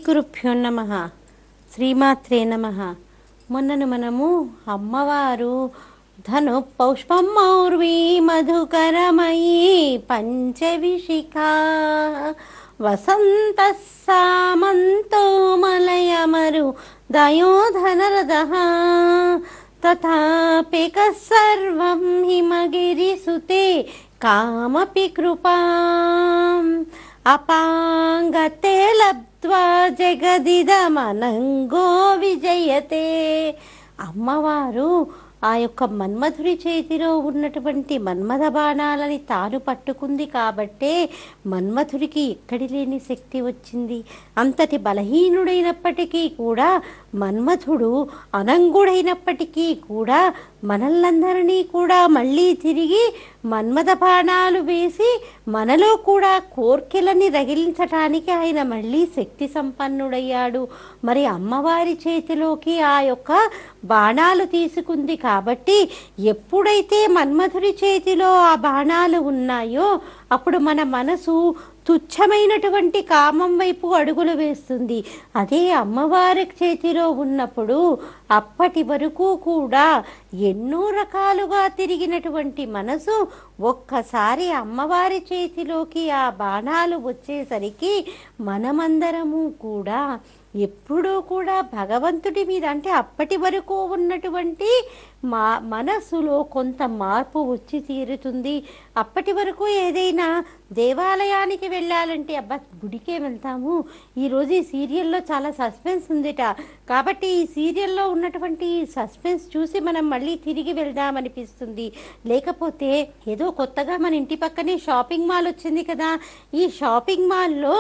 గురుభ్యో నమః. శ్రీమాత్రే నమః. మొన్నను మనము అమ్మవారు ధను పౌష్పమౌర్వీ మధుకరమయీ పంచవిశిఖా వసంత సామంతో మలయమరు దయోధనరదః తథాపిక సర్వం హిమగిరిసుతే కామపి కృపాం అపాంగతే లబ్ధ్వా జగదిదమనంగో విజయతే. అమ్మవారు ఆ యొక్క మన్మధుడి చేతిలో ఉన్నటువంటి మన్మథ బాణాలని తాను పట్టుకుంది కాబట్టే మన్మథుడికి ఎక్కడి లేని శక్తి వచ్చింది. అంతటి బలహీనుడైనప్పటికీ కూడా మన్మథుడు అనంగుడైనప్పటికీ కూడా మనల్నందరినీ కూడా మళ్ళీ తిరిగి మన్మథ బాణాలు వేసి మనలో కూడా కోర్కెలని రగిలించటానికి ఆయన మళ్ళీ శక్తి సంపన్నుడయ్యాడు. మరి అమ్మవారి చేతిలోకి ఆ యొక్క బాణాలు తీసుకుంది కాబట్టి ఎప్పుడైతే మన్మథుడి చేతిలో ఆ బాణాలు ఉన్నాయో అప్పుడు మన మనసు తుచ్చమైనటువంటి కామం వైపు అడుగులు వేస్తుంది. అదే అమ్మవారి చేతిలో ఉన్నప్పుడు అప్పటి వరకు కూడా ఎన్నో రకాలుగా తిరిగినటువంటి మనసు ఒక్కసారి అమ్మవారి చేతిలోకి ఆ బాణాలు వచ్చేసరికి మనమందరము కూడా ఎప్పుడూ కూడా భగవంతుడి మీద అంటే అప్పటి వరకు ఉన్నటువంటి మనసులో కొంత మార్పు వచ్చి తీరుతుంది. అప్పటి వరకు ఏదైనా దేవాలయానికి వెళ్ళాలంటే అబ్బా గుడికే వెళ్తాము, ఈరోజు ఈ సీరియల్లో చాలా సస్పెన్స్ ఉందిట కాబట్టి ఈ సీరియల్లో ఉన్నటువంటి సస్పెన్స్ చూసి మనం మళ్ళీ తిరిగి వెళ్దామనిపిస్తుంది. లేకపోతే ఏదో కొత్తగా మన ఇంటి పక్కనే షాపింగ్ మాల్ వచ్చింది కదా, ఈ షాపింగ్ మాల్లో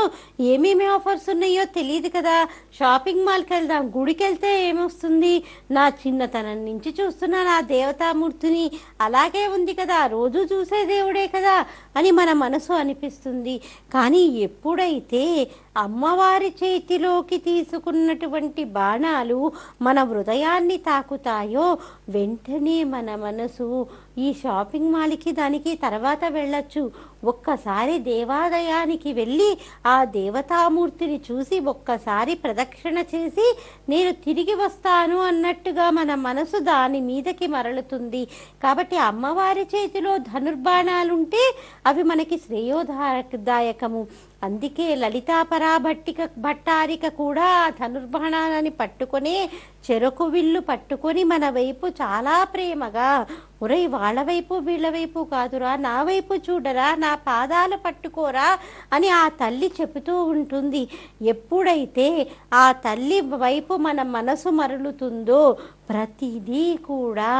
ఏమేమి ఆఫర్స్ ఉన్నాయో తెలియదు కదా, షాపింగ్ మాల్కి వెళ్దాం. గుడికి వెళ్తే ఏమొస్తుంది, నా చిన్నతనం నుంచి చూస్తున్నాను ఆ దేవతామూర్తిని, అలాగే ఉంది కదా, రోజు చూసే దేవుడే కదా అని మన మనసు అనిపిస్తుంది. కానీ ఎప్పుడైతే అమ్మవారి చేతిలోకి తీసుకున్నటువంటి బాణాలు మన హృదయాన్ని తాకుతాయో వెంటనే మన మనసు ఈ షాపింగ్ మాల్కి దానికి తర్వాత వెళ్ళొచ్చు, ఒక్కసారి దేవాలయానికి వెళ్ళి ఆ దేవతామూర్తిని చూసి ఒక్కసారి ప్రదక్షిణ చేసి నేను తిరిగి వస్తాను అన్నట్టుగా మన మనసు దాని మీదకి మరలుతుంది. కాబట్టి అమ్మవారి చేతిలో ధనుర్బాణాలుంటే అవి మనకి శ్రేయోదాయకము. అందుకే లలితాపరా భట్టారిక కూడా ఆ ధనుర్బాణాలని పట్టుకొని చెరకు విల్లు పట్టుకొని మన వైపు చాలా ప్రేమగా, ఒరే వాళ్ళ వైపు వీళ్ళ వైపు కాదురా, నా వైపు చూడరా, నా పాదాలు పట్టుకోరా అని ఆ తల్లి చెబుతూ ఉంటుంది. ఎప్పుడైతే ఆ తల్లి వైపు మన మనసు మరలుతుందో ప్రతిదీ కూడా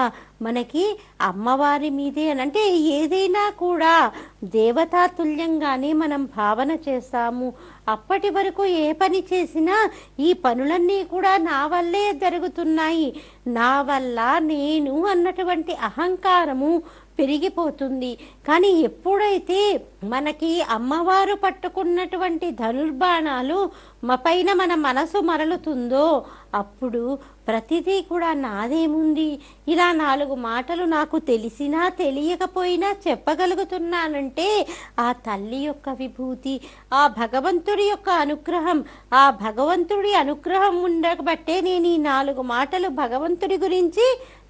మనకి అమ్మవారి మీదే అంటే ఏదైనా కూడా దేవతా తుల్యంగానే మనం భావన చేస్తాము. అప్పటి వరకు ఏ పని చేసినా ఈ పనులన్నీ కూడా నా వల్లే జరుగుతున్నాయి, నా వల్ల నేను అన్నటువంటి అహంకారము పెరిగిపోతుంది. కానీ ఎప్పుడైతే మనకి అమ్మవారు పట్టుకున్నటువంటి ధనుర్బాణాలు పైన మన మనసు మరలుతుందో అప్పుడు ప్రతిదీ కూడా నాదేముంది, ఇలా 4 మాటలు నాకు తెలిసినా తెలియకపోయినా చెప్పగలుగుతున్నానంటే ఆ తల్లి యొక్క విభూతి, ఆ భగవంతుడి యొక్క అనుగ్రహం, ఆ భగవంతుడి అనుగ్రహం ఉండబట్టే నేను ఈ 4 మాటలు భగవంతుడి గురించి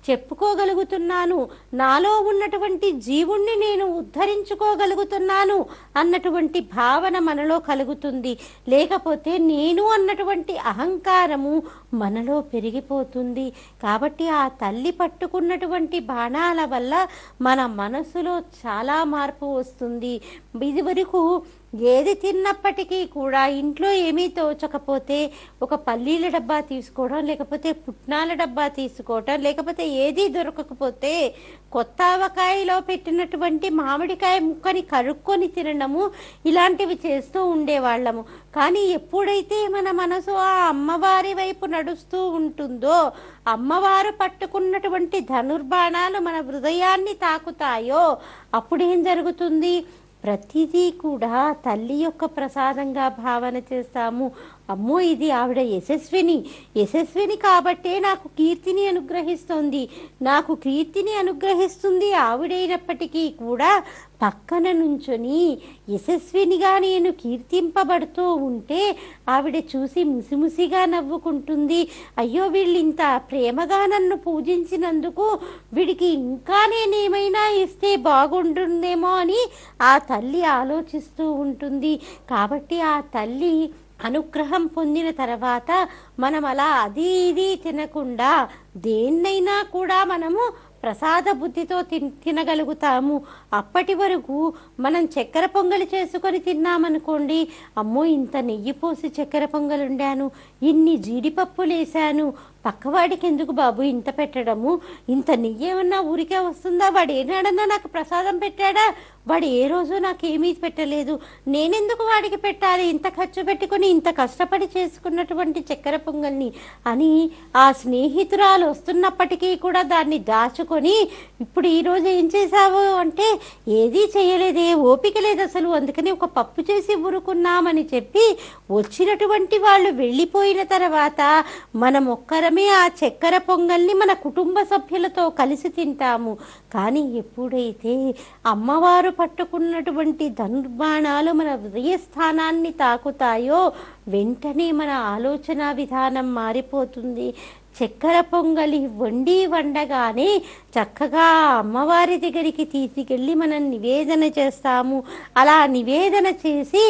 చెప్పుకోగలుగుతున్నాను, నాలో ఉన్నటువంటి జీవుణ్ణి నేను ఉద్ధరించుకోగలుగుతున్నాను అన్నటువంటి భావన మనలో కలుగుతుంది. లేకపోతే నేను అన్నటువంటి అహంకారము మనలో పెరిగిపోతుంది. కాబట్టి ఆ తల్లి పట్టుకున్నటువంటి బాణాల వల్ల మన మనసులో చాలా మార్పు వస్తుంది. ఇది వరకు ఏది తిన్నప్పటికీ కూడా ఇంట్లో ఏమీ తోచకపోతే ఒక పల్లీల డబ్బా తీసుకోవడం, లేకపోతే పుట్నాల డబ్బా తీసుకోవడం, లేకపోతే ఏదీ దొరకకపోతే కొత్త ఆవకాయలో పెట్టినటువంటి మామిడికాయ ముక్కని కరుక్కొని తినడము, ఇలాంటివి చేస్తూ ఉండేవాళ్ళము. కానీ ఎప్పుడైతే మన మనసు ఆ అమ్మవారి వైపు నడుస్తూ ఉంటుందో, అమ్మవారు పట్టుకున్నటువంటి ధనుర్బాణాలు మన హృదయాన్ని తాకుతాయో అప్పుడేం జరుగుతుంది, ప్రతిదీ కూడా తల్లి యొక్క ప్రసాదంగా భావన చేస్తాము. అమ్మో ఇది ఆవిడ యశస్విని కాబట్టే నాకు కీర్తిని అనుగ్రహిస్తోంది, నాకు కీర్తిని అనుగ్రహిస్తుంది ఆవిడైనప్పటికీ కూడా పక్కన నుంచొని యశస్వినిగా నేను కీర్తింపబడుతూ ఉంటే ఆవిడ చూసి ముసిముసిగా నవ్వుకుంటుంది. అయ్యో వీళ్ళు ఇంత ప్రేమగా నన్ను పూజించినందుకు వీడికి ఇంకా నేనేమైనా ఇస్తే బాగుంటుందేమో అని ఆ తల్లి ఆలోచిస్తూ ఉంటుంది. కాబట్టి ఆ తల్లి అనుగ్రహం పొందిన తర్వాత మనం అలా అది ఇది తినకుండా దేన్నైనా కూడా మనము ప్రసాద బుద్ధితో తినగలుగుతాము. అప్పటి వరకు మనం చక్కెర పొంగలి చేసుకొని తిన్నామనుకోండి, అమ్మో ఇంత నెయ్యి పోసి చక్కెర పొంగలి వండాను, ఇన్ని జీడిపప్పులు వేసాను, పక్కవాడికి ఎందుకు బాబు ఇంత పెట్టడము, ఇంత నెయ్యి ఏమన్నా ఊరికే వస్తుందా, వాడు ఏనాడన్నా నాకు ప్రసాదం పెట్టాడా, వాడు ఏ రోజు నాకేమీ పెట్టలేదు, నేనెందుకు వాడికి పెట్టాలి, ఇంత ఖర్చు పెట్టుకొని ఇంత కష్టపడి చేసుకున్నటువంటి చక్కెర పొంగల్ని అని ఆ స్నేహితురాలు వస్తున్నప్పటికీ కూడా దాన్ని దాచుకొని ఇప్పుడు ఈరోజు ఏం చేశావు అంటే ఏదీ చేయలేదే, ఓపిక లేదు అసలు, అందుకని ఒక పప్పు చేసి ఊరుకున్నామని చెప్పి వచ్చినటువంటి వాళ్ళు వెళ్ళిపోయిన తర్వాత మనం ఒక్కరమే ఆ చక్కెర పొంగల్ని మన కుటుంబ సభ్యులతో కలిసి తింటాము. కానీ ఎప్పుడైతే అమ్మవారు పట్టుకున్నటువంటి ధనుర్బాణాలు మన హృదయ స్థానాన్ని తాకుతాయో వెంటనే మన ఆలోచన విధానం మారిపోతుంది. చక్కెర పొంగలి వండగానే చక్కగా అమ్మవారి దగ్గరికి తీసుకెళ్ళి మనం నివేదన చేస్తాము. అలా నివేదన చేసి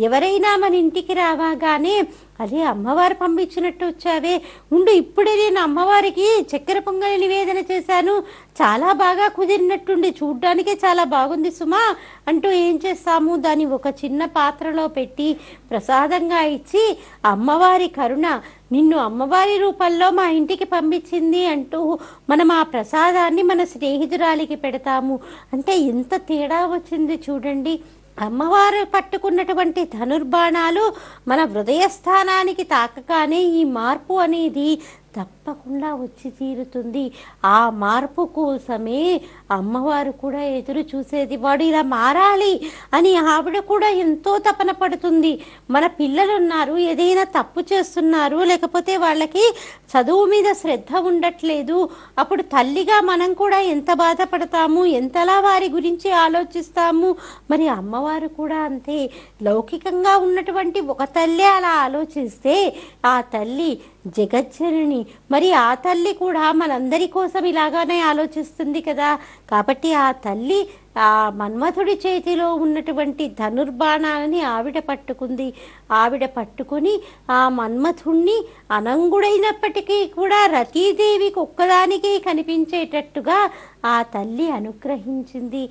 ఎవరైనా మన ఇంటికి రాగానే అదే అమ్మవారు పంపించినట్టు వచ్చావే, ఉండు ఇప్పుడే నేను అమ్మవారికి చక్కెర పొంగలి నివేదన చేశాను, చాలా బాగా కుదిరినట్టుండి, చూడ్డానికే చాలా బాగుంది సుమా అంటూ ఏం చేస్తాము, దాన్ని ఒక చిన్న పాత్రలో పెట్టి ప్రసాదంగా ఇచ్చి అమ్మవారి కరుణ నిన్ను అమ్మవారి రూపంలో మా ఇంటికి పంపించింది అంటూ మనం ఆ ప్రసాదాన్ని మన స్నేహితురాలికి పెడతాము. అంటే ఎంత తేడా వచ్చింది చూడండి. అమ్మవారు పట్టుకున్నటువంటి ధనుర్బాణాలు మన హృదయ స్థానానికి తాకగానే ఈ మార్పు అనేది తప్పకుండా వచ్చి తీరుతుంది. ఆ మార్పు కోసమే అమ్మవారు కూడా ఎదురు చూసేది. వాడు ఇలా మారాలి అని ఆవిడ కూడా ఎంతో తపన పడుతుంది. మన పిల్లలు ఉన్నారు, ఏదైనా తప్పు చేస్తున్నారు, లేకపోతే వాళ్ళకి చదువు మీద శ్రద్ధ ఉండట్లేదు, అప్పుడు తల్లిగా మనం కూడా ఎంత బాధపడతాము, ఎంతలా వారి గురించి ఆలోచిస్తాము. మరి అమ్మవారు కూడా అంతే. లౌకికంగా ఉన్నటువంటి ఒక తల్లి అలా ఆలోచిస్తే ఆ తల్లి జగజ్జనని, మరి ఆ తల్లి కూడా మనందరి కోసం ఇలాగానే ఆలోచిస్తుంది కదా. కాబట్టి ఆ తల్లి ఆ మన్మథుడి చేతిలో ఉన్నటువంటి ధనుర్బాణాలని ఆవిడ పట్టుకుంది. ఆవిడ పట్టుకుని ఆ మన్మథుణ్ణి అనంగుడైనప్పటికీ కూడా రతీదేవికి ఒక్కదానికే కనిపించేటట్టుగా ఆ తల్లి అనుగ్రహించింది.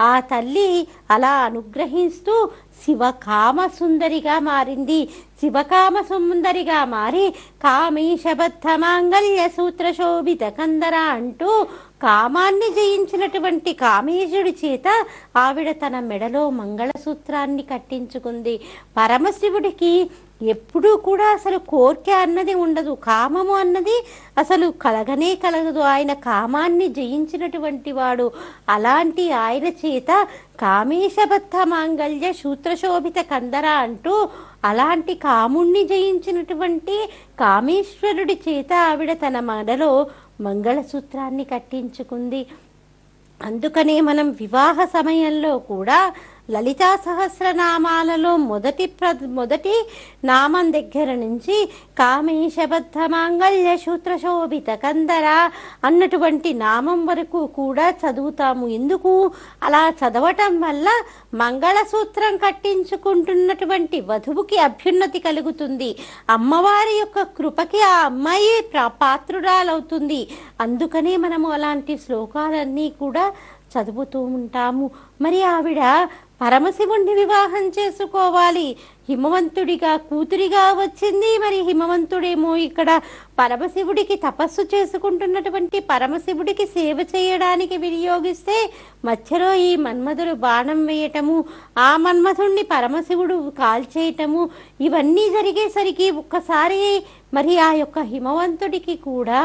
ఆ తల్లి అలా అనుగ్రహిస్తూ శివకామ సుందరిగా మారింది. శివకామ సుందరిగా మారి కామేశబద్ధ మాంగళ్య సూత్ర శోభిత కందర అంటూ కామాన్ని జయించినటువంటి కామేశుడి చేత ఆవిడ తన మెడలో మంగళసూత్రాన్ని కట్టించుకుంది. పరమశివుడికి ఎప్పుడూ కూడా అసలు కోరిక అన్నది ఉండదు, కామము అన్నది అసలు కలగనే కలగదు. ఆయన కామాన్ని జయించినటువంటి వాడు. అలాంటి ఆయన చేత కామేశబద్ధ మాంగళ్య సూత్రశోభిత కందర అంటూ అలాంటి కాముణ్ణి జయించినటువంటి కామేశ్వరుడి చేత ఆవిడ తన మెడలో మంగళసూత్రాన్ని కట్టించుకుంది. అందుకనే మనం వివాహ సమయంలో కూడా లలితా సహస్రనామాలలో మొదటి నామం దగ్గర నుంచి కామేశబద్ధ మాంగళ్య సూత్రశోభిత కందర అన్నటువంటి నామం వరకు కూడా చదువుతాము. ఎందుకు అలా చదవటం వల్ల మంగళసూత్రం కట్టించుకుంటున్నటువంటి వధువుకి అభ్యున్నతి కలుగుతుంది. అమ్మవారి యొక్క కృపకి ఆ అమ్మాయి పాత్రురాలవుతుంది. అందుకనే మనము అలాంటి శ్లోకాలన్నీ కూడా చదువుతూ ఉంటాము. మరి ఆవిడ పరమశివుణ్ణి వివాహం చేసుకోవాలి, హిమవంతుడిగా కూతురిగా వచ్చింది. మరి హిమవంతుడేమో ఇక్కడ పరమశివుడికి తపస్సు చేసుకుంటున్నటువంటి పరమశివుడికి సేవ చేయడానికి వినియోగిస్తే మధ్యలో ఈ మన్మధుడు బాణం వేయటము, ఆ మన్మధుణ్ణి పరమశివుడు కాల్చేయటము, ఇవన్నీ జరిగేసరికి ఒక్కసారి మరి ఆ యొక్క హిమవంతుడికి కూడా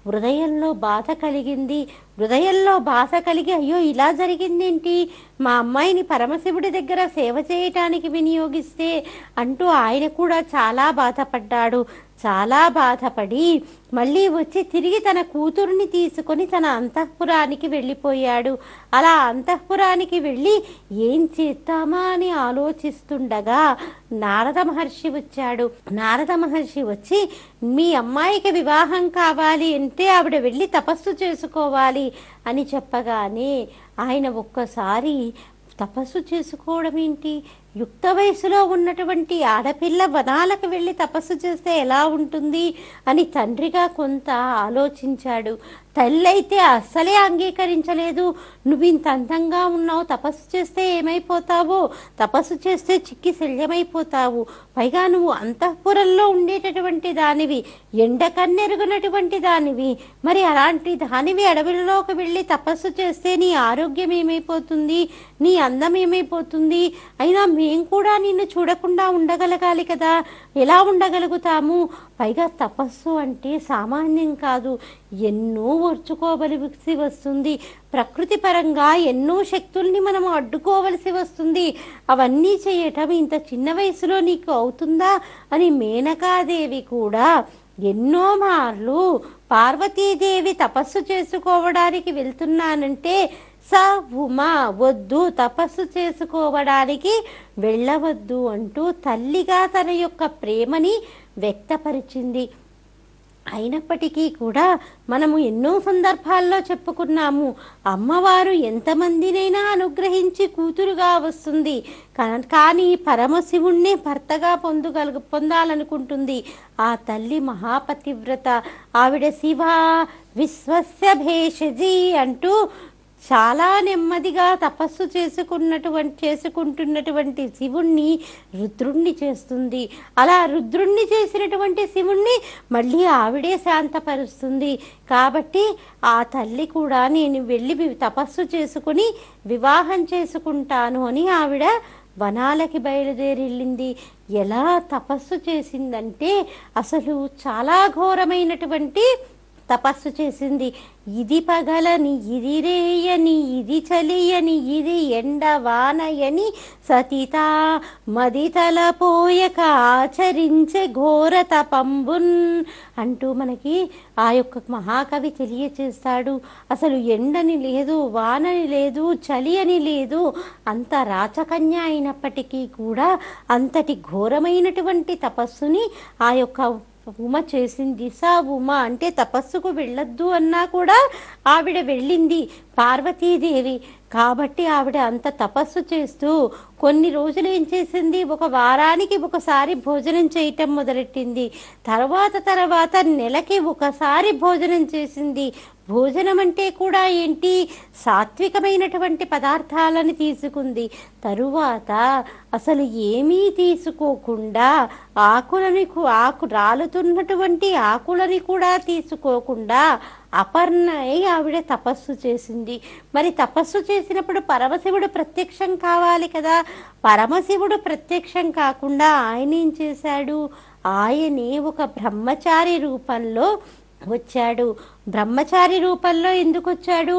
హృదయంలో బాధ కలిగింది. హృదయంలో బాధ కలిగి అయ్యో ఇలా జరిగిందేంటి, మా అమ్మాయిని పరమశివుడి దగ్గర సేవ చేయటానికి వినియోగిస్తే అంటూ ఆయన కూడా చాలా బాధపడ్డాడు. చాలా బాధపడి మళ్ళీ వచ్చి తిరిగి తన కూతుర్ని తీసుకొని తన అంతఃపురానికి వెళ్ళిపోయాడు. అలా అంతఃపురానికి వెళ్ళి ఏం చేద్దామా అని ఆలోచిస్తుండగా నారద మహర్షి వచ్చాడు. నారద మహర్షి వచ్చి మీ అమ్మాయికి వివాహం కావాలి అంటే ఆవిడ వెళ్ళి తపస్సు చేసుకోవాలి అని చెప్పగానే ఆయన ఒక్కసారి తపస్సు చేసుకోవడం ఏంటి, యుక్త వయసులో ఉన్నటువంటి ఆడపిల్ల వనాలకు వెళ్ళి తపస్సు చేస్తే ఎలా ఉంటుంది అని తండ్రిగా కొంత ఆలోచించాడు. తల్లి అయితే అస్సలే అంగీకరించలేదు. నువ్వు ఇంత అందంగా ఉన్నావు, తపస్సు చేస్తే ఏమైపోతావో, తపస్సు చేస్తే చిక్కి శల్యమైపోతావు, పైగా నువ్వు అంతఃపురంలో ఉండేటటువంటి దానివి, ఎండ కన్నెరుగునటువంటి దానివి, మరి అలాంటి దానివి అడవిలోకి వెళ్ళి తపస్సు చేస్తే నీ ఆరోగ్యం ఏమైపోతుంది, నీ అందం ఏమైపోతుంది, అయినా మేము కూడా నిన్ను చూడకుండా ఉండగలగాలి కదా, ఎలా ఉండగలుగుతాము, పైగా తపస్సు అంటే సామాన్యం కాదు, ఎన్నో ఓర్చుకోవలసి వస్తుంది, ప్రకృతి పరంగా ఎన్నో శక్తుల్ని మనం అడ్డుకోవలసి వస్తుంది, అవన్నీ చేయటం ఇంత చిన్న వయసులో నీకు అవుతుందా అని మేనకాదేవి కూడా ఎన్నో మార్లు పార్వతీదేవి తపస్సు చేసుకోవడానికి వెళ్తున్నానంటే ఉమా వద్దు, తపస్సు చేసుకోవడానికి వెళ్ళవద్దు అంటూ తల్లిగా తన యొక్క ప్రేమని వ్యక్తపరిచింది. అయినప్పటికీ కూడా మనము ఎన్నో సందర్భాల్లో చెప్పుకున్నాము, అమ్మవారు ఎంతమందినైనా అనుగ్రహించి కూతురుగా వస్తుంది, కానీ పరమశివుణ్ణి భర్తగా పొందాలనుకుంటుంది. ఆ తల్లి మహాపతివ్రత, ఆవిడ శివ విశ్వస్య భేషజీ అంటూ చాలా నెమ్మదిగా తపస్సు చేసుకుంటున్నటువంటి శివుణ్ణి రుద్రుణ్ణి చేస్తుంది. అలా రుద్రుణ్ణి చేసినటువంటి శివుణ్ణి మళ్ళీ ఆవిడే శాంతపరుస్తుంది. కాబట్టి ఆ తల్లి కూడా నేను వెళ్ళి తపస్సు చేసుకుని వివాహం చేసుకుంటాను అని ఆవిడ వనాలకి బయలుదేరిల్లింది. ఎలా తపస్సు చేసిందంటే అసలు చాలా ఘోరమైనటువంటి తపస్సు చేసింది. ఇది పగలని, ఇది రేయని, ఇది చలియని, ఇది ఎండ వానయని సతితా మదితలపోయక ఆచరించే ఘోర తపంబున్ అంటూ మనకి ఆ యొక్క మహాకవి తెలియచేస్తాడు. అసలు ఎండని లేదు, వానని లేదు, చలి అని లేదు, అంత రాచకన్య అయినప్పటికీ కూడా అంతటి ఘోరమైనటువంటి తపస్సుని ఆ యొక్క ఉమ చేసింది. ఉమ అంటే తపస్సుకు వెళ్ళొద్దు అన్నా కూడా ఆవిడ వెళ్ళింది పార్వతీదేవి. కాబట్టి ఆవిడ అంత తపస్సు చేస్తూ కొన్ని రోజులు ఏం చేసింది, ఒక వారానికి ఒకసారి భోజనం చేయటం మొదలెట్టింది. తర్వాత నెలకి ఒకసారి భోజనం చేసింది. భోజనం అంటే కూడా ఏంటి, సాత్వికమైనటువంటి పదార్థాలను తీసుకుంది. తరువాత అసలు ఏమీ తీసుకోకుండా రాలుతున్నటువంటి ఆకులని కూడా తీసుకోకుండా అపర్ణై ఆవిడ తపస్సు చేసింది. మరి తపస్సు చేసినప్పుడు పరమశివుడు ప్రత్యక్షం కావాలి కదా, పరమశివుడు ప్రత్యక్షం కాకుండా ఆయన ఏం చేశాడు, ఆయనే ఒక బ్రహ్మచారి రూపంలో వచ్చాడు. బ్రహ్మచారి రూపంలో ఎందుకు వచ్చాడు,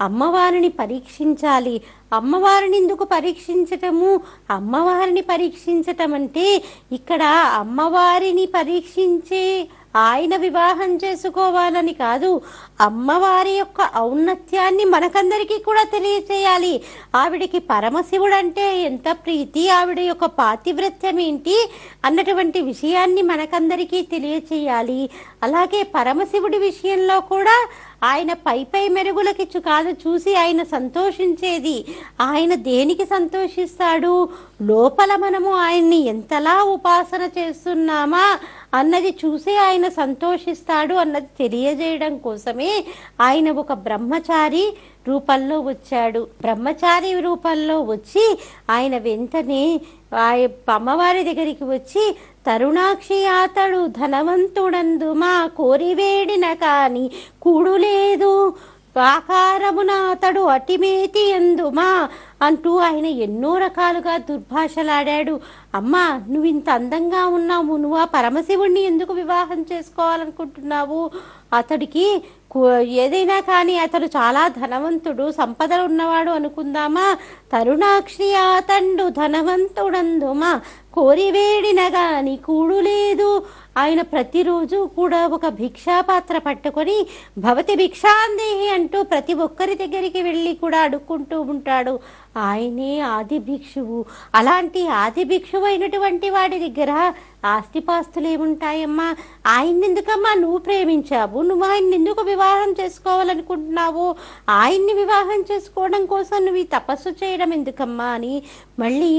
అమ్మవారిని పరీక్షించాలి. అమ్మవారిని ఎందుకు పరీక్షించటము, అమ్మవారిని పరీక్షించటం అంటే ఇక్కడ అమ్మవారిని పరీక్షించే ఆయన వివాహం చేసుకోవాలని కాదు, అమ్మవారి యొక్క ఔన్నత్యాన్ని మనకందరికీ కూడా తెలియచేయాలి. ఆవిడికి పరమశివుడు అంటే ఎంత ప్రీతి, ఆవిడ యొక్క పాతివ్రత్యం ఏంటి అన్నటువంటి విషయాన్ని మనకందరికీ తెలియచేయాలి. అలాగే పరమశివుడి విషయంలో కూడా ఆయన పై మెరుగులకి కాదు చూసి ఆయన సంతోషించేది. ఆయన దేనికి సంతోషిస్తాడు, లోపల మనము ఆయన్ని ఎంతలా ఉపాసన చేస్తున్నామా అన్నది చూసి ఆయన సంతోషిస్తాడు అన్నది తెలియజేయడం కోసమే ఆయన ఒక బ్రహ్మచారి రూపంలో వచ్చాడు. బ్రహ్మచారి రూపంలో వచ్చి ఆయన వెంటనే అమ్మవారి దగ్గరికి వచ్చి, తరుణాక్షి అతడు ధనవంతుడందుమా కోరివేడిన కాని కూడు లేదు, ఆకారమున అతడు అటిమేతి ఎందుమా అంటూ ఆయన ఎన్నో రకాలుగా దుర్భాషలాడాడు. అమ్మా, నువ్వు ఇంత అందంగా ఉన్నావు, నువ్వు ఆ పరమశివుణ్ణి ఎందుకు వివాహం చేసుకోవాలనుకుంటున్నావు? అతడికి ఏదైనా కానీ అతడు చాలా ధనవంతుడు, సంపదలు ఉన్నవాడు అనుకుందామా? తరుణాక్షి అతండు ధనవంతుడందుమా, కోరివేడిన గాని కూడు లేదు. ఆయన ప్రతిరోజు కూడా ఒక భిక్షాపాత్ర పట్టుకొని భవతి భిక్షాందేహి అంటూ ప్రతి ఒక్కరి దగ్గరికి వెళ్ళి కూడా అడుక్కుంటూ ఉంటాడు. ఆయనే ఆది భిక్షువు. అలాంటి ఆది భిక్షువు అయినటువంటి వాడి దగ్గర ఆస్తిపాస్తులు ఏముంటాయమ్మా? ఆయన్ని ఎందుకమ్మా నువ్వు ప్రేమించావు? నువ్వు ఆయన్ని ఎందుకు వివాహం చేసుకోవాలనుకుంటున్నావు? ఆయన్ని వివాహం చేసుకోవడం కోసం నువ్వు ఈ తపస్సు చేయడం ఎందుకమ్మా అని మళ్ళీ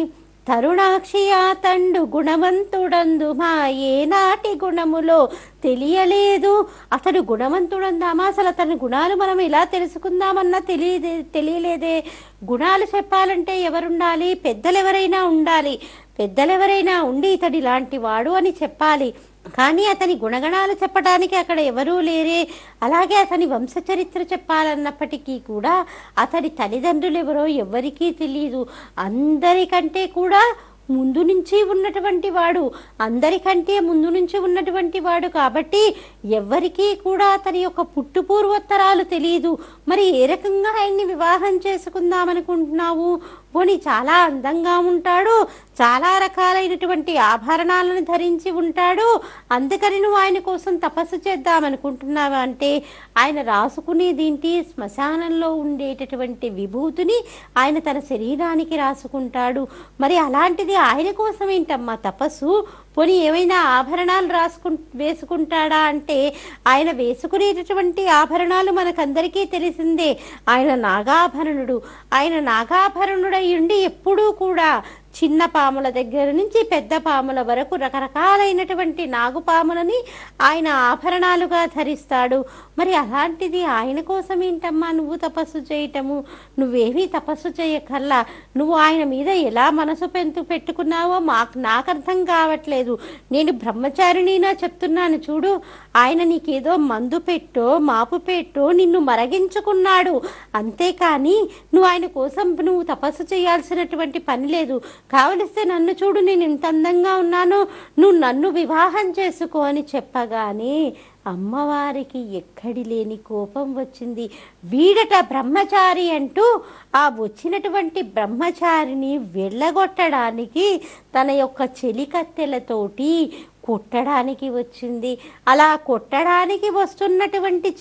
తరుణాక్షి అతండు గుణవంతుడందు మా ఏనాటి గుణములో తెలియలేదు. అతడు గుణవంతుడందామా? అసలు అతని గుణాలు మనం ఎలా తెలుసుకుందామన్నా తెలియలేదే. గుణాలు చెప్పాలంటే ఎవరుండాలి? పెద్దలెవరైనా ఉండాలి. పెద్దలెవరైనా ఉండి ఇతడు ఇలాంటి వాడు అని చెప్పాలి. కానీ అతని గుణగణాలు చెప్పడానికి అక్కడ ఎవరూ లేరే. అలాగే అతని వంశచరిత్ర చెప్పాలన్నప్పటికీ కూడా అతడి తల్లిదండ్రులు ఎవరో ఎవరికీ తెలియదు. అందరికంటే కూడా ముందు నుంచి ఉన్నటువంటి వాడు, అందరికంటే ముందు నుంచి ఉన్నటువంటి వాడు కాబట్టి ఎవరికీ కూడా అతని యొక్క పుట్టుపూర్వోత్తరాలు తెలియదు. మరి ఏ రకంగా ఆయన్ని వివాహం చేసుకుందామనుకుంటున్నావు? పోనీ చాలా అందంగా ఉంటాడు, చాలా రకాలైనటువంటి ఆభరణాలను ధరించి ఉంటాడు, అందుకని నువ్వు ఆయన కోసం తపస్సు చేద్దామనుకుంటున్నావా అంటే ఆయన రాసుకునేదేంటి? శ్మశానంలో ఉండేటటువంటి విభూతిని ఆయన తన శరీరానికి రాసుకుంటాడు. మరి అలాంటిది ఆయన కోసం ఏంటమ్మా తపస్సు? పోనీ ఏమైనా ఆభరణాలు వేసుకుంటాడా అంటే ఆయన వేసుకునేటటువంటి ఆభరణాలు మనకందరికీ తెలిసిందే. ఆయన నాగాభరణుడు. ఆయన నాగాభరణుడై ఉండి ఎప్పుడూ కూడా చిన్న పాముల దగ్గర నుంచి పెద్ద పాముల వరకు రకరకాలైనటువంటి నాగుపాములని ఆయన ఆభరణాలుగా ధరిస్తాడు. మరి అలాంటిది ఆయన కోసం ఏంటమ్మా నువ్వు తపస్సు చేయటము? నువ్వేమీ తపస్సు చేయకల్లా నువ్వు ఆయన మీద ఎలా మనసు పెట్టుకున్నావో నాకు అర్థం కావట్లేదు. నేను బ్రహ్మచారిణినా చెప్తున్నాను చూడు. ఆయన నీకేదో మందు పెట్టో మాపు పెట్టో నిన్ను మరగించుకున్నాడు, అంతేకాని నువ్వు ఆయన కోసం నువ్వు తపస్సు చేయాల్సినటువంటి పని లేదు. కావలిస్తే నన్ను చూడు, నేను ఎంత అందంగా ఉన్నానో, నువ్వు నన్ను వివాహం చేసుకో అని చెప్పగానే అమ్మవారికి ఎక్కడి లేని కోపం వచ్చింది. వీడట బ్రహ్మచారి అంటూ ఆ వచ్చినటువంటి బ్రహ్మచారిని వెళ్ళగొట్టడానికి తన యొక్క చెలికత్తెలతోటి కొట్టడానికి వచ్చింది. అలా కొట్టడానికి వస్తున్నటువంటి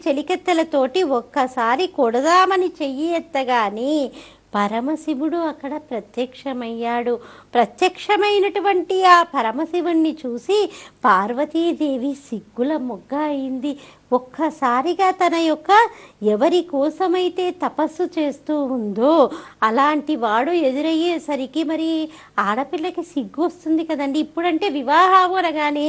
చెలికత్తెలతోటి ఒక్కసారి కొడదామని చెయ్యి ఎత్తగాని పరమశివుడు అక్కడ ప్రత్యక్షమయ్యాడు. ప్రత్యక్షమైనటువంటి ఆ పరమశివుణ్ణి చూసి పార్వతీదేవి సిగ్గుల మొగ్గ అయింది. ఒక్కసారిగా తన యొక్క ఎవరి కోసమైతే తపస్సు చేస్తూ ఉందో అలాంటి వాడు ఎదురయ్యేసరికి మరి ఆడపిల్లకి సిగ్గు వస్తుంది కదండి. ఇప్పుడంటే వివాహం అనగానే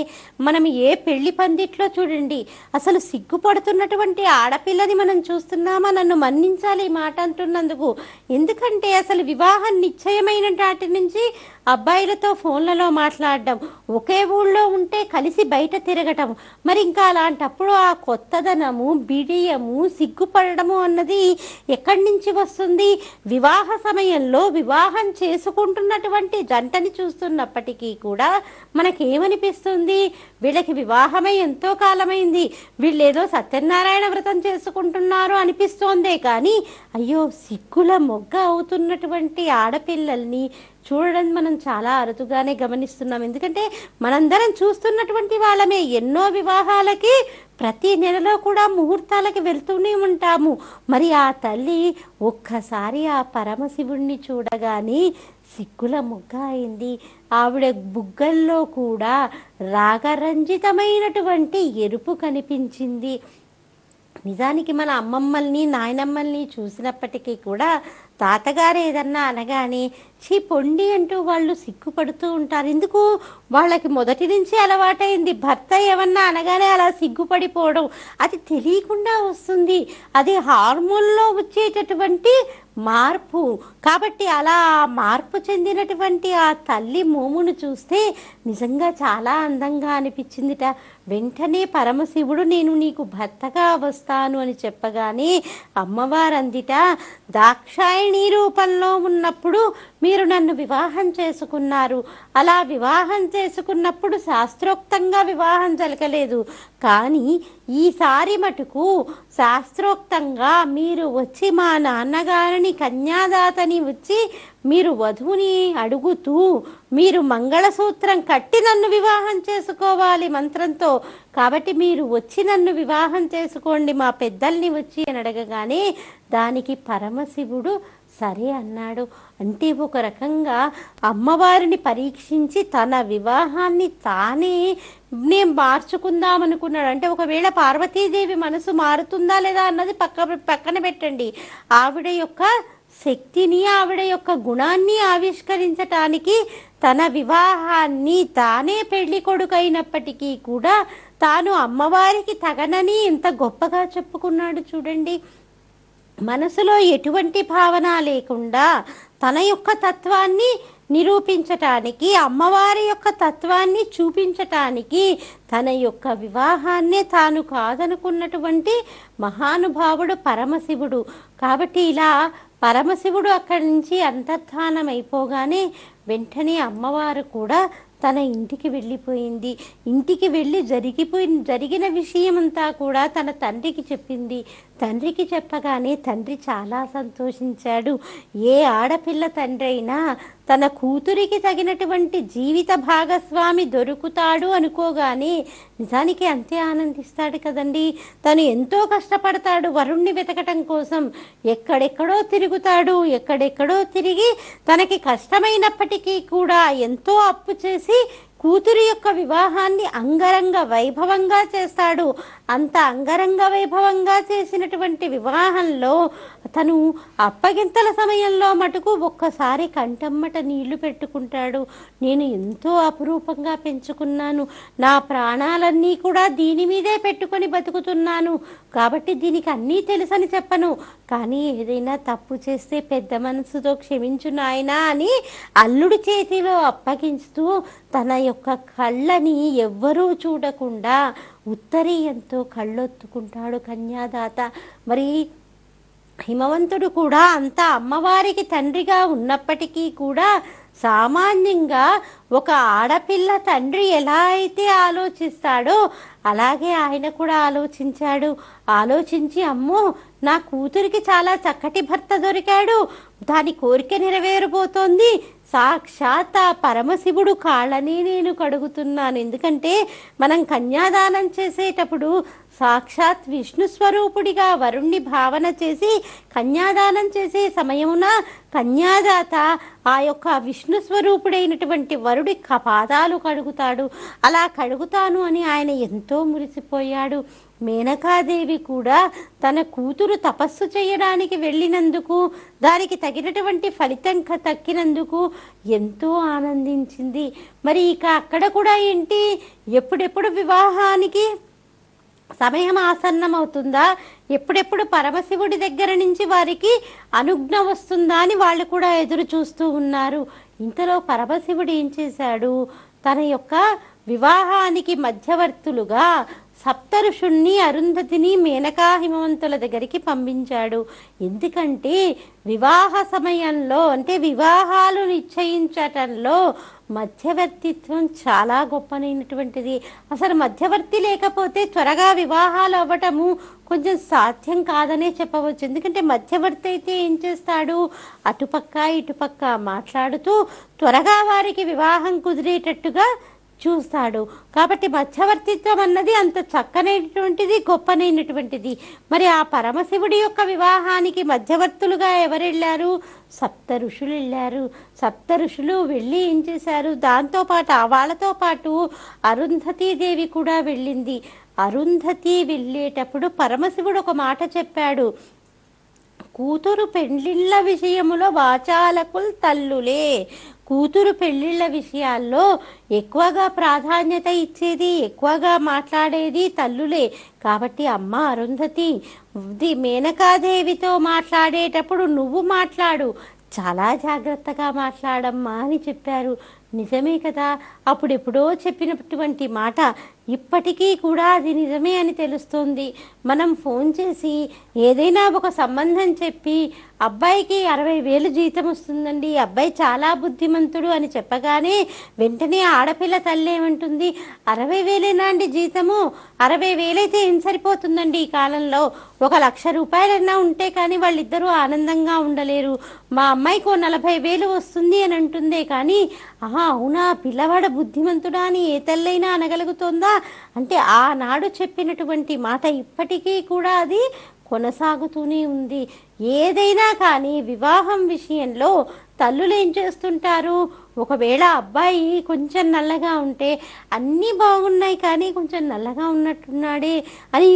మనం ఏ పెళ్లి పందిట్లో చూడండి, అసలు సిగ్గుపడుతున్నటువంటి ఆడపిల్లని మనం చూస్తున్నామా? నన్ను మన్నించాలి ఈ మాట అంటున్నందుకు. ఎందుకంటే అసలు వివాహం నిశ్చయమైన నాటి నుంచి అబ్బాయిలతో ఫోన్లలో మాట్లాడడం, ఒకే ఊళ్ళో ఉంటే కలిసి బయట తిరగటం, మరి ఇంకా అలాంటప్పుడు ఆ కొత్తదనము, బిడియము, సిగ్గుపడము అన్నది ఎక్కడి నుంచి వస్తుంది? వివాహ సమయంలో వివాహం చేసుకుంటున్నటువంటి జంటని చూస్తున్నప్పటికీ కూడా మనకేమనిపిస్తుంది? వీళ్ళకి వివాహమై ఎంతో కాలమైంది, వీళ్ళేదో సత్యనారాయణ వ్రతం చేసుకుంటున్నారు అనిపిస్తోందే కానీ అయ్యో సిగ్గుల మొగ్గ అవుతున్నటువంటి ఆడపిల్లల్ని చూడడం మనం చాలా అరుదుగానే గమనిస్తున్నాం. ఎందుకంటే మనందరం చూస్తున్నటువంటి వాళ్ళమే. ఎన్నో వివాహాలకి ప్రతి నెలలో కూడా ముహూర్తాలకి వెళ్తూనే ఉంటాము. మరి ఆ తల్లి ఒక్కసారి ఆ పరమశివుణ్ణి చూడగానే సిగ్గుల మొగ్గ అయింది. ఆవిడ బుగ్గల్లో కూడా రాగరంజితమైనటువంటి ఎరుపు కనిపించింది. నిజానికి మన అమ్మమ్మల్ని నాయనమ్మల్ని చూసినప్పటికీ కూడా తాతగారు ఏదన్నా అనగానే పొండి అంటూ వాళ్ళు సిగ్గుపడుతూ ఉంటారు. ఎందుకు? వాళ్ళకి మొదటి నుంచి అలవాటైంది. భర్త ఏమన్నా అనగానే అలా సిగ్గుపడిపోవడం, అది తెలియకుండా వస్తుంది. అది హార్మోన్లో వచ్చేటటువంటి మార్పు. కాబట్టి అలా మార్పు చెందినటువంటి ఆ తల్లి మోమును చూస్తే నిజంగా చాలా అందంగా అనిపించిందిట. వెంటనే పరమశివుడు నేను నీకు భర్తగా వస్తాను అని చెప్పగానే అమ్మవారు అందిట, దాక్షాయణి రూపంలో ఉన్నప్పుడు మీరు నన్ను వివాహం చేసుకున్నారు. అలా వివాహం చేసుకున్నప్పుడు శాస్త్రోక్తంగా వివాహం జరగలేదు. కానీ ఈసారి మటుకు శాస్త్రోక్తంగా మీరు వచ్చి మా నాన్నగారిని కన్యాదాతని వచ్చి మీరు వధువుని అడుగుతూ మీరు మంగళసూత్రం కట్టి నన్ను వివాహం చేసుకోవాలి మంత్రంతో. కాబట్టి మీరు వచ్చి నన్ను వివాహం చేసుకోండి మా పెద్దల్ని వచ్చి అని అడగగానే దానికి పరమశివుడు సరే అన్నాడు. అంటే ఒక రకంగా అమ్మవారిని పరీక్షించి తన వివాహాన్ని తానే నేను మార్చుకుందామనుకున్నాడు. అంటే ఒకవేళ పార్వతీదేవి మనసు మారుతుందా లేదా అన్నది పక్కన పెట్టండి. ఆవిడ యొక్క శక్తిని ఆవిడ యొక్క గుణాన్ని ఆవిష్కరించటానికి తన వివాహాన్ని తానే పెళ్లి కొడుకైనప్పటికీ కూడా తాను అమ్మవారికి తగనని ఎంత గొప్పగా చెప్పుకున్నాడు చూడండి. మనసులో ఎటువంటి భావన లేకుండా తన యొక్క తత్వాన్ని నిరూపించటానికి, అమ్మవారి యొక్క తత్వాన్ని చూపించటానికి తన యొక్క వివాహాన్నే తాను కాదనుకున్నటువంటి మహానుభావుడు పరమశివుడు. కాబట్టి ఇలా పరమశివుడు అక్కడి నుంచి అంతర్ధానం అయిపోగానే వెంటనే అమ్మవారు కూడా తన ఇంటికి వెళ్ళిపోయింది. ఇంటికి వెళ్ళి జరిగిన విషయమంతా కూడా తన తండ్రికి చెప్పింది. తండ్రికి చెప్పగానే తండ్రి చాలా సంతోషించాడు. ఏ ఆడపిల్ల తండ్రి అయినా తన కూతురికి తగినటువంటి జీవిత భాగస్వామి దొరుకుతాడు అనుకోగానే నిజానికి అంతే ఆనందిస్తాడు కదండి. తను ఎంతో కష్టపడతాడు వరుణ్ణి వెతకటం కోసం. ఎక్కడెక్కడో తిరుగుతాడు. ఎక్కడెక్కడో తిరిగి తనకి కష్టమైనప్పటికీ కూడా ఎంతో అప్పు చేసి కూతురి యొక్క వివాహాన్ని అంగరంగ వైభవంగా చేస్తాడు. అంత అంగరంగ వైభవంగా చేసినటువంటి వివాహంలో తను అప్పగింతల సమయంలో మటుకు ఒక్కసారి కంటమ్మట నీళ్లు పెట్టుకుంటాడు. నేను ఎంతో అపురూపంగా పెంచుకున్నాను, నా ప్రాణాలన్నీ కూడా దీని మీదే పెట్టుకొని బతుకుతున్నాను, కాబట్టి దీనికి అన్నీ తెలుసని చెప్పను, కానీ ఏదైనా తప్పు చేస్తే పెద్ద మనసుతో క్షమించు నాయనా అని అల్లుడి చేతిలో అప్పగిస్తూ తన యొక్క కళ్ళని ఎవ్వరూ చూడకుండా ఉత్తరీయంతో కళ్ళొత్తుకుంటాడు కన్యాదాత. మరి హిమవంతుడు కూడా అంత అమ్మవారికి తండ్రిగా ఉన్నప్పటికీ కూడా సామాన్యంగా ఒక ఆడపిల్ల తండ్రి ఎలా అయితే ఆలోచిస్తాడో అలాగే ఆయన కూడా ఆలోచించాడు. ఆలోచించి అమ్మో నా కూతురికి చాలా చక్కటి భర్త దొరికాడు, దాని కోరిక నెరవేరబోతోంది, సాక్షాత్ ఆ పరమశివుడు కాళ్ళని నేను కడుగుతున్నాను. ఎందుకంటే మనం కన్యాదానం చేసేటప్పుడు సాక్షాత్ విష్ణు స్వరూపుడిగా వరుణ్ణి భావన చేసి కన్యాదానం చేసే సమయమున కన్యాదాత ఆ యొక్క విష్ణు స్వరూపుడైనటువంటి వరుడి పాదాలు కడుగుతాడు. అలా కడుగుతాను అని ఆయన ఎంతో మురిసిపోయాడు. మేనకాదేవి కూడా తన కూతురు తపస్సు చేయడానికి వెళ్ళినందుకు దానికి తగినటువంటి ఫలితం దక్కినందుకు ఎంతో ఆనందించింది. మరి ఇక అక్కడ కూడా ఏంటి, ఎప్పుడెప్పుడు వివాహానికి సమయం ఆసన్నం అవుతుందా, ఎప్పుడెప్పుడు పరమశివుడి దగ్గర నుంచి వారికి అనుజ్ఞ వస్తుందా అని వాళ్ళు కూడా ఎదురు చూస్తూ ఉన్నారు. ఇంతలో పరమశివుడు ఏం చేశాడు, తన యొక్క వివాహానికి మధ్యవర్తులుగా సప్తఋషుణ్ణి, అరుంధతిని, మేనకా హిమవంతుల దగ్గరికి పంపించాడు. ఎందుకంటే వివాహ సమయంలో అంటే వివాహాలు నిశ్చయించటంలో మధ్యవర్తిత్వం చాలా గొప్పనైనటువంటిది. అసలు మధ్యవర్తి లేకపోతే త్వరగా వివాహాలు అవ్వటము కొంచెం సాధ్యం కాదనే చెప్పవచ్చు. ఎందుకంటే మధ్యవర్తి అయితే ఏం చేస్తాడు, అటుపక్క ఇటుపక్క మాట్లాడుతూ త్వరగా వారికి వివాహం కుదిరేటట్టుగా చూస్తాడు. కాబట్టి మధ్యవర్తిత్వం అన్నది అంత చక్కనైనటువంటిది, గొప్పనైనటువంటిది. మరి ఆ పరమశివుడి యొక్క వివాహానికి మధ్యవర్తులుగా ఎవరు వెళ్ళారు, సప్త ఋషులు వెళ్ళారు. సప్త ఋషులు వెళ్ళి ఏం చేశారు, దాంతోపాటు వాళ్ళతో పాటు అరుంధతీదేవి కూడా వెళ్ళింది. అరుంధతి వెళ్ళేటప్పుడు పరమశివుడు ఒక మాట చెప్పాడు, కూతురు పెండ్లిళ్ళ విషయములో వాచాలకుల్ తల్లులే. కూతురు పెళ్లిళ్ళ విషయాల్లో ఎక్కువగా ప్రాధాన్యత ఇచ్చేది, ఎక్కువగా మాట్లాడేది తల్లులే. కాబట్టి అమ్మ అరుంధతి, మేనకాదేవితో మాట్లాడేటప్పుడు నువ్వు మాట్లాడు, చాలా జాగ్రత్తగా మాట్లాడమ్మా అని చెప్పారు. నిజమే కదా, అప్పుడెప్పుడో చెప్పినటువంటి మాట ఇప్పటికీ కూడా అది నిజమే అని తెలుస్తుంది. మనం ఫోన్ చేసి ఏదైనా ఒక సంబంధం చెప్పి అబ్బాయికి 60,000 జీతం వస్తుందండి, అబ్బాయి చాలా బుద్ధిమంతుడు అని చెప్పగానే వెంటనే ఆడపిల్ల తల్లి ఏమంటుంది, 60,000 అండి జీతము, 60,000 అయితే ఏం సరిపోతుందండి ఈ కాలంలో, 1,00,000 రూపాయలన్నా ఉంటే కానీ వాళ్ళిద్దరూ ఆనందంగా ఉండలేరు, మా అమ్మాయికి 40,000 వస్తుంది అని అంటుందే కానీ ఆహా అవునా పిల్లవాడ బుద్ధిమంతుడా అని ఏ తల్లైనా అనగలుగుతుందా? అంటే ఆనాడు చెప్పినటువంటి మాట ఇప్పటికీ కూడా అది కొనసాగుతూనే ఉంది. ఏదైనా కానీ వివాహం విషయంలో తల్లులు ఏం చేస్తుంటారు, ఒకవేళ అబ్బాయి కొంచెం నల్లగా ఉంటే అన్నీ బాగున్నాయి కానీ కొంచెం నల్లగా ఉన్నట్టున్నాడే అని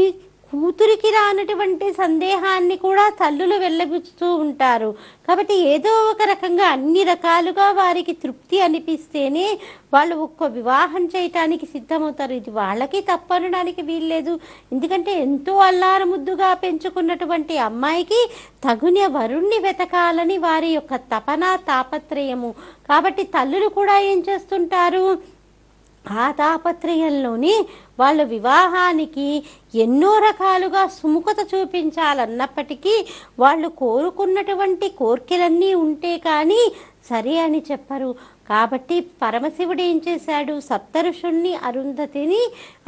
కూతురికి రానటువంటి సందేహాన్ని కూడా తల్లులు వెళ్ళబుచ్చుతూ ఉంటారు. కాబట్టి ఏదో ఒక రకంగా అన్ని రకాలుగా వారికి తృప్తి అనిపిస్తేనే వాళ్ళు ఒక్క వివాహం చేయటానికి సిద్ధమవుతారు. ఇది వాళ్ళకి తప్పనడానికి వీల్లేదు. ఎందుకంటే ఎంతో అల్లారు ముద్దుగా పెంచుకున్నటువంటి అమ్మాయికి తగున వరుణ్ణి వెతకాలని వారి యొక్క తపన తాపత్రయము. కాబట్టి తల్లులు కూడా ఏం చేస్తుంటారు, ఆ తాపత్రయంలోని వాళ్ళ వివాహానికి ఎన్నో రకాలుగా సుముఖత చూపించాలన్నప్పటికీ వాళ్ళు కోరుకున్నటువంటి కోర్కెలన్నీ ఉంటే కానీ సరే అని చెప్పరు. కాబట్టి పరమశివుడు ఏం చేశాడు, సప్తఋషుల్ని అరుంధతిని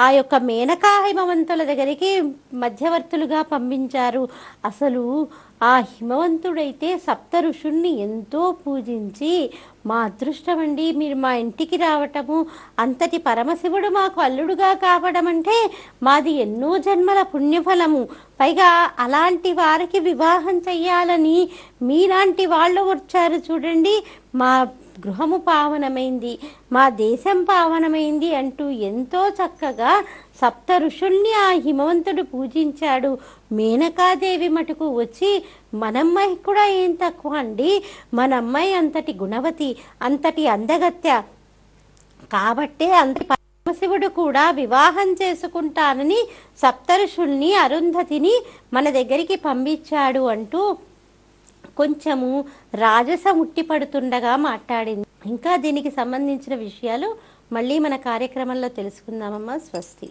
ఆ యొక్క మేనకా హిమవంతుల దగ్గరికి మధ్యవర్తులుగా పంపించారు. అసలు ఆ హిమవంతుడైతే సప్త ఋషుల్ని ఎంతో పూజించి, మా అదృష్టం అండి మీరు మా ఇంటికి రావటము, అంతటి పరమశివుడు మాకు అల్లుడుగా కావడం అంటే మాది ఎన్నో జన్మల పుణ్యఫలము, పైగా అలాంటి వారికి వివాహం చెయ్యాలని మీలాంటి వాళ్ళు వచ్చారు చూడండి, మా గృహము పావనమైంది, మా దేశం పావనమైంది అంటూ ఎంతో చక్కగా సప్త ఋషుల్ని ఆ హిమవంతుడు పూజించాడు. మేనకాదేవి మటుకు వచ్చి మనమ్మాయి కూడా ఏం తక్కువ అండి, మనమ్మాయి అంతటి గుణవతి, అంతటి అందగత్య, కాబట్టే అంతటి పరమశివుడు కూడా వివాహం చేసుకుంటానని సప్తఋషుల్ని అరుంధతిని మన దగ్గరికి పంపించాడు అంటూ కొంచెము రాజసం ఉట్టిపడుతుండగా మాట్లాడింది. ఇంకా దీనికి సంబంధించిన విషయాలు మళ్ళీ మన కార్యక్రమంలో తెలుసుకుందామమ్మా. స్వస్తి.